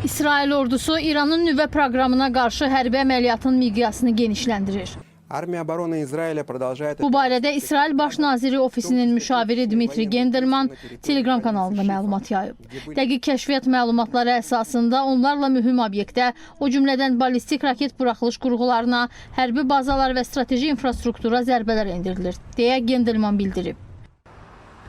İsrail ordusu İranın nüvə proqramına qarşı hərbi əməliyyatın miqyasını genişləndirir. Armiya обороны Израиля продолжает... Bu barədə İsrail Baş Naziri Ofisinin müşaviri Dmitri Gendelman Telegram kanalında məlumat yayıb. Dəqiq kəşfiyyat məlumatları əsasında onlarla mühüm obyektə, o cümlədən ballistik raket buraxılış qurğularına, hərbi bazalar və strateji infrastruktura zərbələr endirilir, deyə Gendelman bildirib.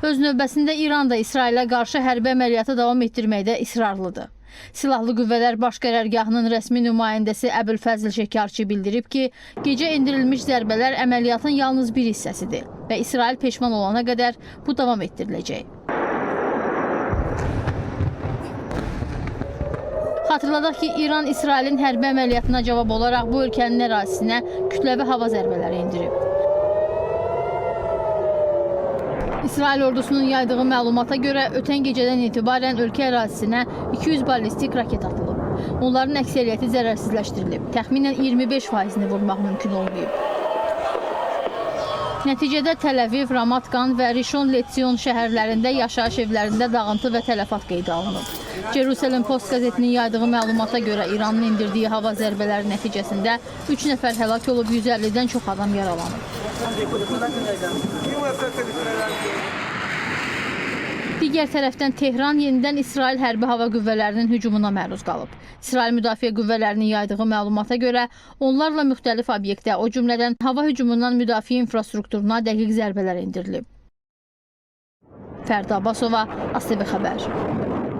Öz növbəsində İran da İsrailə qarşı hərbi əməliyyatı davam etdirməkdə israrlıdır. Silahlı Qüvvələr Baş Qərargahının rəsmi nümayəndəsi Əbülfəzl Şekarçı bildirib ki, gecə endirilmiş zərbələr əməliyyatın yalnız bir hissəsidir və İsrail peşman olana qədər bu davam etdiriləcək. Xatırladaq ki, İran İsrailin hərbi əməliyyatına cavab olaraq bu ölkənin ərazisinə kütləvi hava zərbələri endirib. İsrail ordusunun yaydığı məlumata görə ötən gecədən etibarən ölkə ərazisinə 200 ballistik raket atılıb. Onların əksəriyyəti zərərsizləşdirilib. Təxminən 25%-ni vurmaq mümkün olmayıb. Nəticədə Təl-Əviv, Ramat Gan və Rishon LeZion şəhərlərində yaşayış evlərində dağıntı və tələfat qeydə alınıb. Jerusalem Post qəzetinin yaydığı məlumata görə İranın endirdiyi hava zərbələri nəticəsində 3 nəfər həlak olub, 150-dən çox adam yaralanıb. Digər tərəfdən Tehran yenidən İsrail hərbi hava qüvvələrinin hücumuna məruz qalıb. İsrail Müdafiə Qüvvələrinin yaydığı məlumata görə onlarla müxtəlif obyektə, o cümlədən hava hücumundan müdafiə infrastrukturuna dəqiq zərbələr endirilib. Fərda Abbasova, ATV Xəbər.